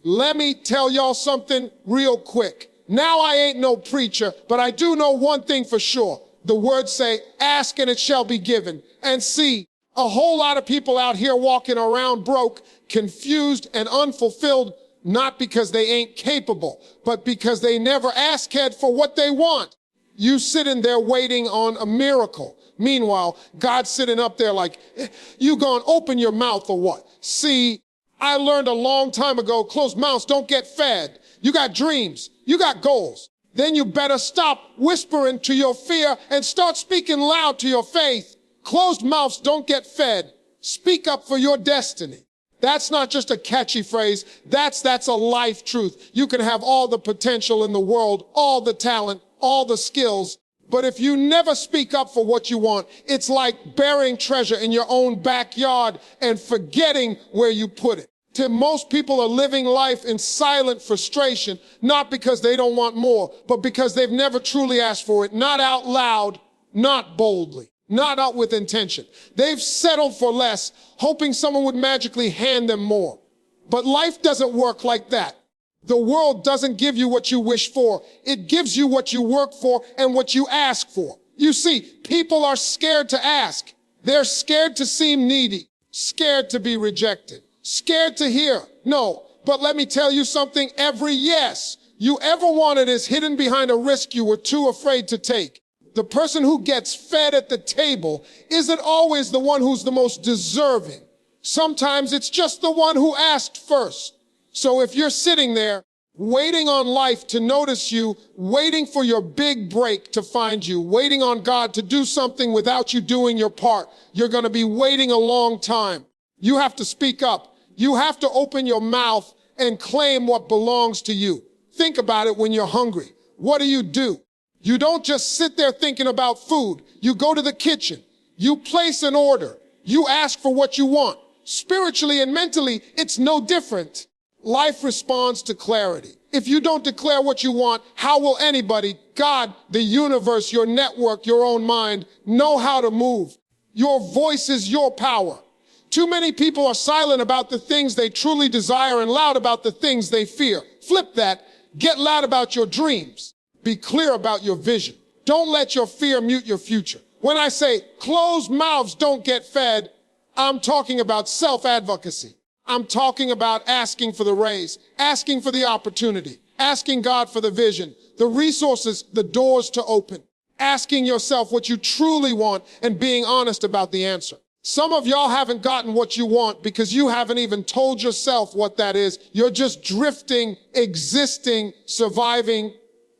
Let me tell y'all something real quick. Now I ain't no preacher, but I do know one thing for sure. The words say, ask and it shall be given. And see, a whole lot of people out here walking around broke, confused, and unfulfilled, not because they ain't capable, but because they never ask head for what they want. You sitting there waiting on a miracle. Meanwhile, God's sitting up there like, you gonna open your mouth or what? See, I learned a long time ago, closed mouths don't get fed. You got dreams, you got goals. Then you better stop whispering to your fear and start speaking loud to your faith. Closed mouths don't get fed. Speak up for your destiny. That's not just a catchy phrase. That's a life truth. You can have all the potential in the world, all the talent, all the skills. But if you never speak up for what you want, it's like burying treasure in your own backyard and forgetting where you put it. Most people are living life in silent frustration, not because they don't want more, but because they've never truly asked for it, not out loud, not boldly, not out with intention. They've settled for less, hoping someone would magically hand them more. But life doesn't work like that. The world doesn't give you what you wish for. It gives you what you work for and what you ask for. You see, people are scared to ask. They're scared to seem needy, scared to be rejected, scared to hear no. But let me tell you something, every yes you ever wanted is hidden behind a risk you were too afraid to take. The person who gets fed at the table isn't always the one who's the most deserving. Sometimes it's just the one who asked first. So if you're sitting there, waiting on life to notice you, waiting for your big break to find you, waiting on God to do something without you doing your part, you're going to be waiting a long time. You have to speak up. You have to open your mouth and claim what belongs to you. Think about it when you're hungry. What do? You don't just sit there thinking about food. You go to the kitchen. You place an order. You ask for what you want. Spiritually and mentally, it's no different. Life responds to clarity. If you don't declare what you want, how will anybody, God, the universe, your network, your own mind, know how to move? Your voice is your power. Too many people are silent about the things they truly desire and loud about the things they fear. Flip that. Get loud about your dreams. Be clear about your vision. Don't let your fear mute your future. When I say closed mouths don't get fed, I'm talking about self-advocacy. I'm talking about asking for the raise, asking for the opportunity, asking God for the vision, the resources, the doors to open, asking yourself what you truly want and being honest about the answer. Some of y'all haven't gotten what you want because you haven't even told yourself what that is. You're just drifting, existing, surviving,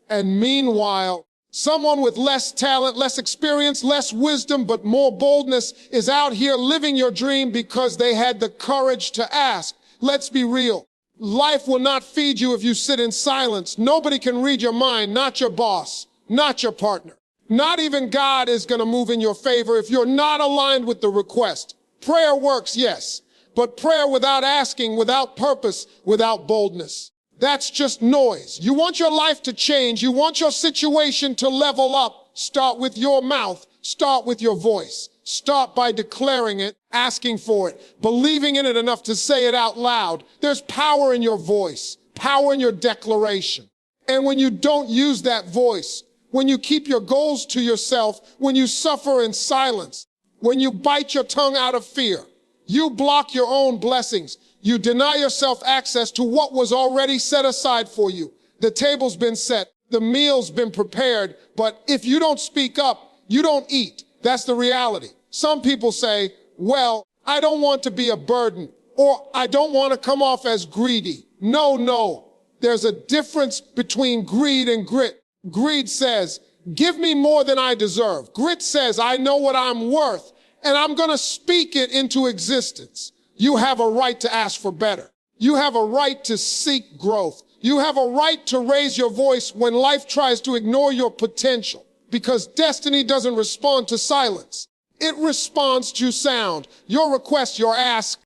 and meanwhile, someone with less talent, less experience, less wisdom, but more boldness is out here living your dream because they had the courage to ask. Let's be real. Life will not feed you if you sit in silence. Nobody can read your mind, not your boss, not your partner. Not even God is going to move in your favor if you're not aligned with the request. Prayer works, yes, but prayer without asking, without purpose, without boldness. That's just noise. You want your life to change. You want your situation to level up. Start with your mouth. Start with your voice. Start by declaring it, asking for it, believing in it enough to say it out loud. There's power in your voice, power in your declaration. And when you don't use that voice, when you keep your goals to yourself, when you suffer in silence, when you bite your tongue out of fear, you block your own blessings. You deny yourself access to what was already set aside for you. The table's been set. The meal's been prepared. But if you don't speak up, you don't eat. That's the reality. Some people say, well, I don't want to be a burden, or I don't want to come off as greedy. No. There's a difference between greed and grit. Greed says, give me more than I deserve. Grit says, I know what I'm worth, and I'm going to speak it into existence. You have a right to ask for better. You have a right to seek growth. You have a right to raise your voice when life tries to ignore your potential, because destiny doesn't respond to silence. It responds to sound. Your request, your ask.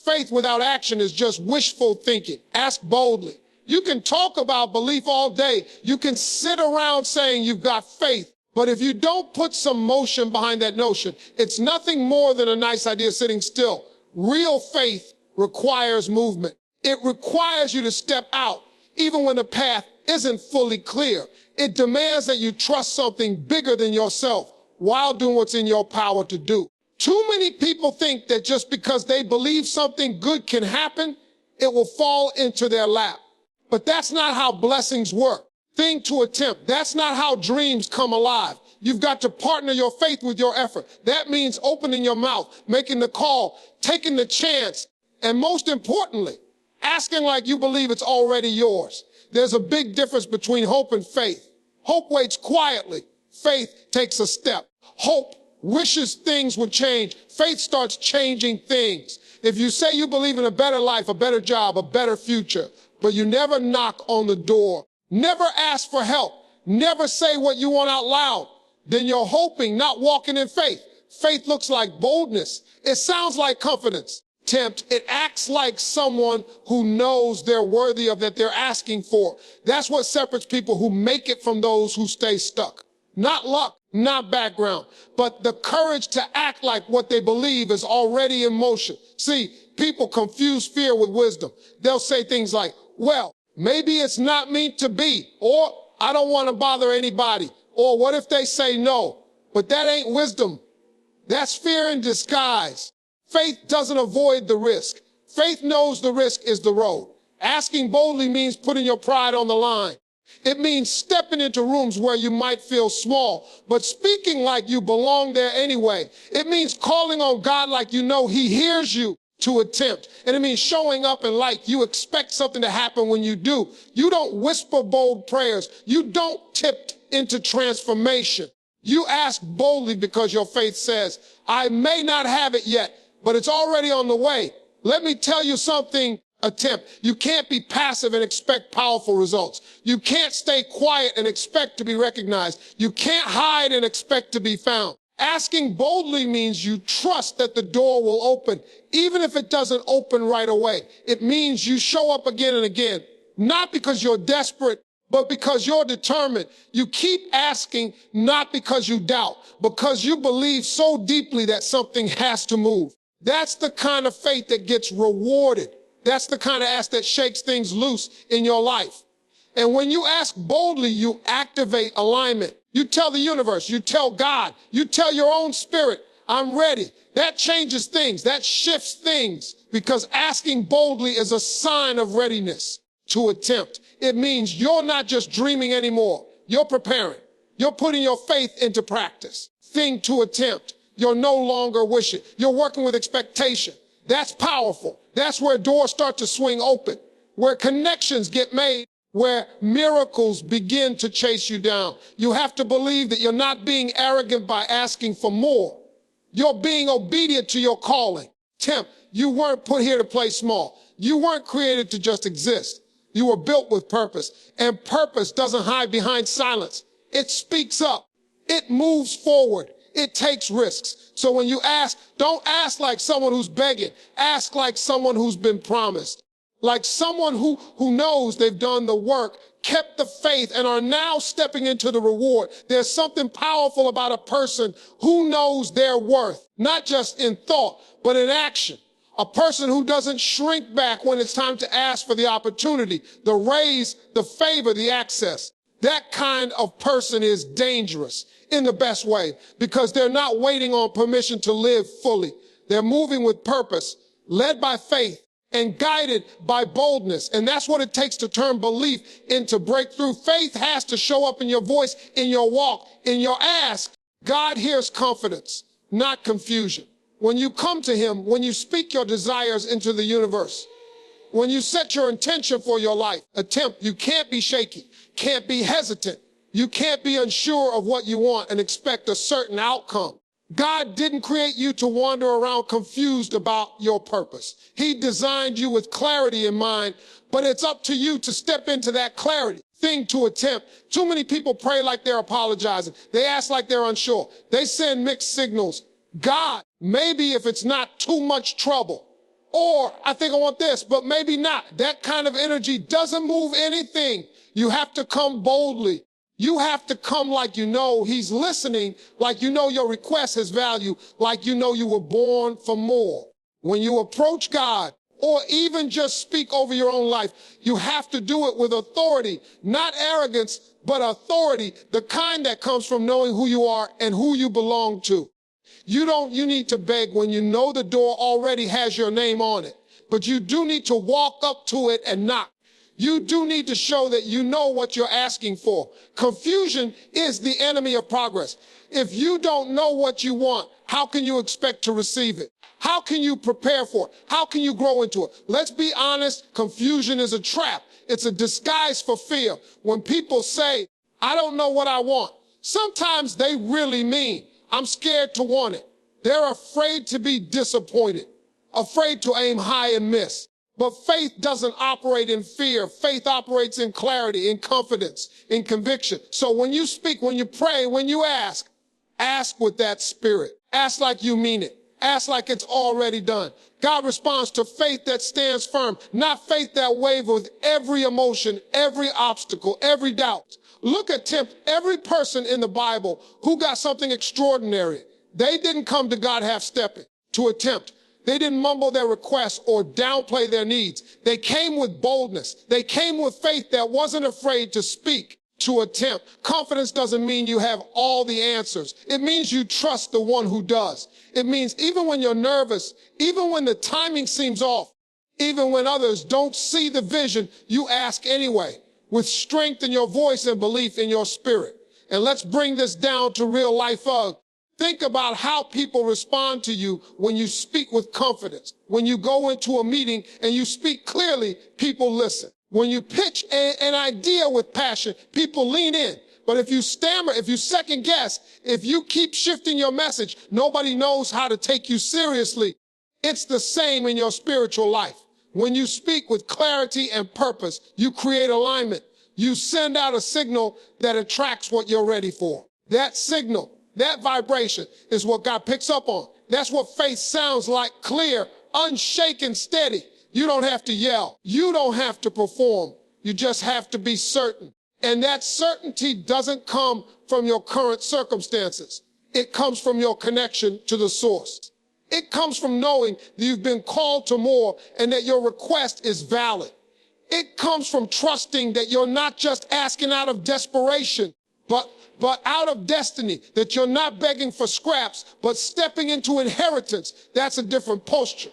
Faith without action is just wishful thinking. Ask boldly. You can talk about belief all day. You can sit around saying you've got faith. But if you don't put some motion behind that notion, it's nothing more than a nice idea sitting still. Real faith requires movement. It requires you to step out, even when the path isn't fully clear. It demands that you trust something bigger than yourself while doing what's in your power to do. Too many people think that just because they believe something good can happen, it will fall into their lap. But that's not how blessings work. Thing to attempt. That's not how dreams come alive. You've got to partner your faith with your effort. That means opening your mouth, making the call, taking the chance, and most importantly, asking like you believe it's already yours. There's a big difference between hope and faith. Hope waits quietly. Faith takes a step. Hope wishes things would change. Faith starts changing things. If you say you believe in a better life, a better job, a better future, but you never knock on the door, never ask for help, never say what you want out loud, then you're hoping, not walking in faith. Faith looks like boldness. It sounds like confidence. It acts like someone who knows they're worthy of that they're asking for. That's what separates people who make it from those who stay stuck. Not luck, not background, but the courage to act like what they believe is already in motion. See, people confuse fear with wisdom. They'll say things like, well, maybe it's not meant to be, or I don't want to bother anybody, or what if they say no? But that ain't wisdom. That's fear in disguise. Faith doesn't avoid the risk. Faith knows the risk is the road. Asking boldly means putting your pride on the line. It means stepping into rooms where you might feel small, but speaking like you belong there anyway. It means calling on God like you know He hears you to attempt. And it means showing up and like you expect something to happen when you do. You don't whisper bold prayers. You don't tip into transformation. You ask boldly because your faith says, I may not have it yet, but it's already on the way. Let me tell you something. You can't be passive and expect powerful results. You can't stay quiet and expect to be recognized. You can't hide and expect to be found. Asking boldly means you trust that the door will open, even if it doesn't open right away. It means you show up again and again, not because you're desperate, but because you're determined. You keep asking, not because you doubt, because you believe so deeply that something has to move. That's the kind of faith that gets rewarded. That's the kind of ask that shakes things loose in your life. And when you ask boldly, you activate alignment. You tell the universe, you tell God, you tell your own spirit, I'm ready. That changes things. That shifts things, because asking boldly is a sign of readiness to attempt. It means you're not just dreaming anymore. You're preparing. You're putting your faith into practice. Thing to attempt. You're no longer wishing. You're working with expectation. That's powerful. That's where doors start to swing open, where connections get made, where miracles begin to chase you down. You have to believe that you're not being arrogant by asking for more. You're being obedient to your calling. You weren't put here to play small. You weren't created to just exist. You were built with purpose, and purpose doesn't hide behind silence. It speaks up. It moves forward. It takes risks. So when you ask, don't ask like someone who's begging. Ask like someone who's been promised. Like someone who knows they've done the work, kept the faith, and are now stepping into the reward. There's something powerful about a person who knows their worth, not just in thought, but in action. A person who doesn't shrink back when it's time to ask for the opportunity, the raise, the favor, the access. That kind of person is dangerous in the best way, because they're not waiting on permission to live fully. They're moving with purpose, led by faith, and guided by boldness. And that's what it takes to turn belief into breakthrough. Faith has to show up in your voice, in your walk, in your ask. God hears confidence, not confusion. When you come to Him, when you speak your desires into the universe, when you set your intention for your life, you can't be shaky, can't be hesitant. You can't be unsure of what you want and expect a certain outcome. God didn't create you to wander around confused about your purpose. He designed you with clarity in mind, but it's up to you to step into that clarity. Thing to attempt. Too many people pray like they're apologizing. They ask like they're unsure. They send mixed signals. God, maybe if it's not too much trouble. Or, I think I want this, but maybe not. That kind of energy doesn't move anything. You have to come boldly. You have to come like you know He's listening, like you know your request has value, like you know you were born for more. When you approach God, or even just speak over your own life. You have to do it with authority, not arrogance, but authority, the kind that comes from knowing who you are and who you belong to. You need to beg when you know the door already has your name on it, but you do need to walk up to it and knock. You do need to show that you know what you're asking for. Confusion is the enemy of progress. If you don't know what you want, how can you expect to receive it? How can you prepare for it? How can you grow into it? Let's be honest, confusion is a trap. It's a disguise for fear. When people say, I don't know what I want, sometimes they really mean, I'm scared to want it. They're afraid to be disappointed, afraid to aim high and miss. But faith doesn't operate in fear. Faith operates in clarity, in confidence, in conviction. So when you speak, when you pray, when you ask with that spirit. Ask like you mean it. Ask like it's already done. God responds to faith that stands firm, not faith that wavers with every emotion, every obstacle, every doubt. Look at every person in the Bible who got something extraordinary. They didn't come to God half-stepping to attempt. They didn't mumble their requests or downplay their needs. They came with boldness. They came with faith that wasn't afraid to speak, to attempt. Confidence doesn't mean you have all the answers. It means you trust the one who does. It means even when you're nervous, even when the timing seems off, even when others don't see the vision, you ask anyway, with strength in your voice and belief in your spirit. And let's bring this down to real life. Think about how people respond to you when you speak with confidence. When you go into a meeting and you speak clearly, people listen. When you pitch an idea with passion, people lean in. But if you stammer, if you second guess, if you keep shifting your message, nobody knows how to take you seriously. It's the same in your spiritual life. When you speak with clarity and purpose, you create alignment. You send out a signal that attracts what you're ready for. That signal, that vibration is what God picks up on. That's what faith sounds like, clear, unshaken, steady. You don't have to yell. You don't have to perform. You just have to be certain. And that certainty doesn't come from your current circumstances. It comes from your connection to the source. It comes from knowing that you've been called to more and that your request is valid. It comes from trusting that you're not just asking out of desperation, but out of destiny, that you're not begging for scraps, but stepping into inheritance. That's a different posture.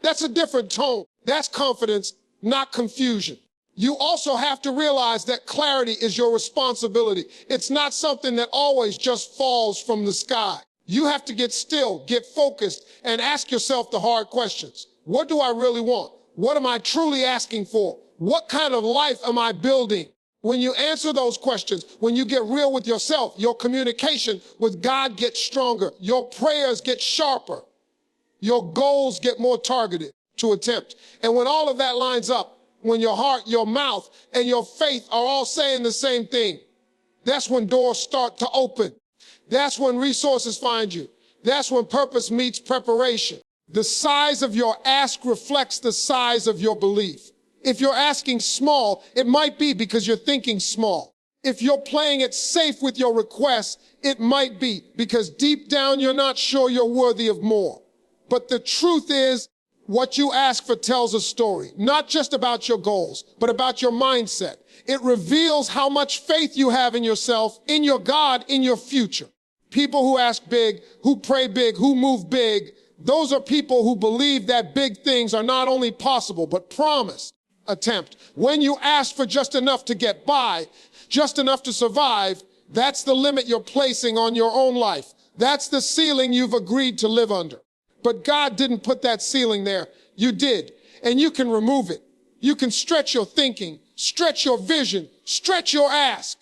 That's a different tone. That's confidence, not confusion. You also have to realize that clarity is your responsibility. It's not something that always just falls from the sky. You have to get still, get focused, and ask yourself the hard questions. What do I really want? What am I truly asking for? What kind of life am I building? When you answer those questions, when you get real with yourself, your communication with God gets stronger. Your prayers get sharper. Your goals get more targeted to attempt. And when all of that lines up, when your heart, your mouth, and your faith are all saying the same thing, that's when doors start to open. That's when resources find you. That's when purpose meets preparation. The size of your ask reflects the size of your belief. If you're asking small, it might be because you're thinking small. If you're playing it safe with your requests, it might be because deep down you're not sure you're worthy of more. But the truth is, what you ask for tells a story, not just about your goals, but about your mindset. It reveals how much faith you have in yourself, in your God, in your future. People who ask big, who pray big, who move big, those are people who believe that big things are not only possible, but promised. Attempt. When you ask for just enough to get by, just enough to survive, that's the limit you're placing on your own life. That's the ceiling you've agreed to live under. But God didn't put that ceiling there. You did. And you can remove it. You can stretch your thinking, stretch your vision, stretch your ask.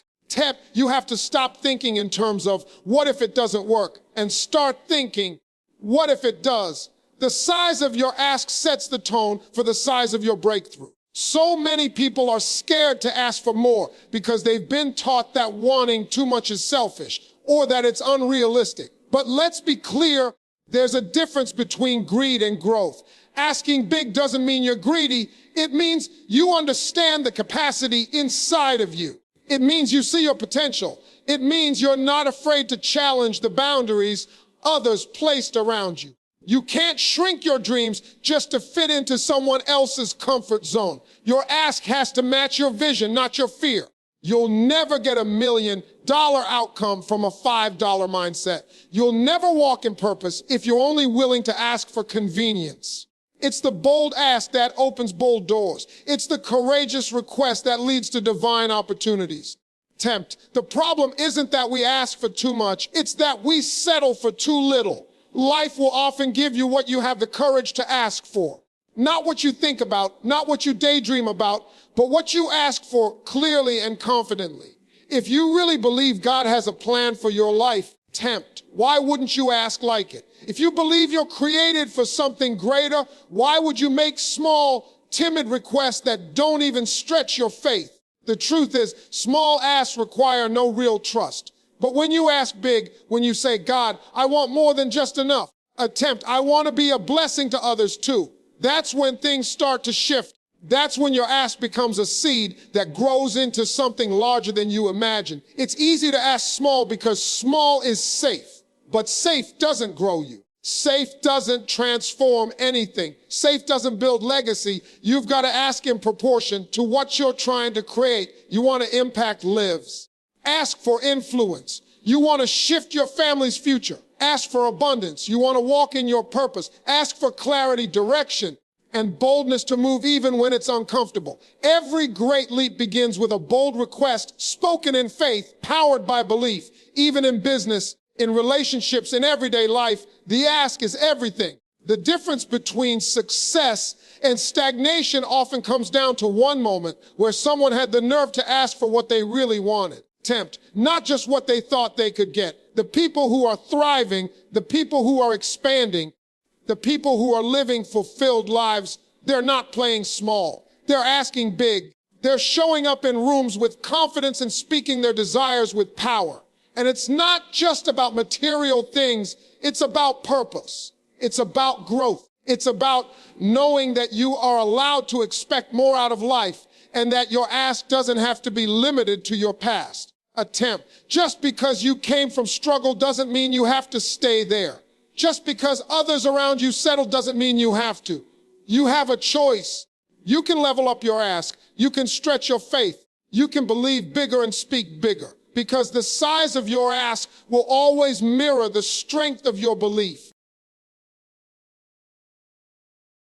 You have to stop thinking in terms of what if it doesn't work and start thinking, what if it does? The size of your ask sets the tone for the size of your breakthrough. So many people are scared to ask for more because they've been taught that wanting too much is selfish or that it's unrealistic. But let's be clear, there's a difference between greed and growth. Asking big doesn't mean you're greedy. It means you understand the capacity inside of you. It means you see your potential. It means you're not afraid to challenge the boundaries others placed around you. You can't shrink your dreams just to fit into someone else's comfort zone. Your ask has to match your vision, not your fear. You'll never get $1 million outcome from a $5 mindset. You'll never walk in purpose if you're only willing to ask for convenience. It's the bold ask that opens bold doors. It's the courageous request that leads to divine opportunities. Tempt. The problem isn't that we ask for too much. It's that we settle for too little. Life will often give you what you have the courage to ask for. Not what you think about, not what you daydream about, but what you ask for clearly and confidently. If you really believe God has a plan for your life, tempt. Why wouldn't you ask like it? If you believe you're created for something greater, why would you make small, timid requests that don't even stretch your faith? The truth is, small asks require no real trust. But when you ask big, when you say, God, I want more than just enough, attempt, I want to be a blessing to others too. That's when things start to shift. That's when your ask becomes a seed that grows into something larger than you imagine. It's easy to ask small because small is safe, but safe doesn't grow you. Safe doesn't transform anything. Safe doesn't build legacy. You've got to ask in proportion to what you're trying to create. You want to impact lives. Ask for influence. You want to shift your family's future. Ask for abundance. You want to walk in your purpose. Ask for clarity, direction, and boldness to move even when it's uncomfortable. Every great leap begins with a bold request spoken in faith, powered by belief. Even in business, in relationships, in everyday life, the ask is everything. The difference between success and stagnation often comes down to one moment where someone had the nerve to ask for what they really wanted. Tempt, not just what they thought they could get. The people who are thriving, the people who are expanding, the people who are living fulfilled lives, they're not playing small. They're asking big. They're showing up in rooms with confidence and speaking their desires with power. And it's not just about material things. It's about purpose. It's about growth. It's about knowing that you are allowed to expect more out of life and that your ask doesn't have to be limited to your past. Attempt. Just because you came from struggle doesn't mean you have to stay there. Just because others around you settle doesn't mean you have to. You have a choice. You can level up your ask. You can stretch your faith. You can believe bigger and speak bigger. Because the size of your ask will always mirror the strength of your belief.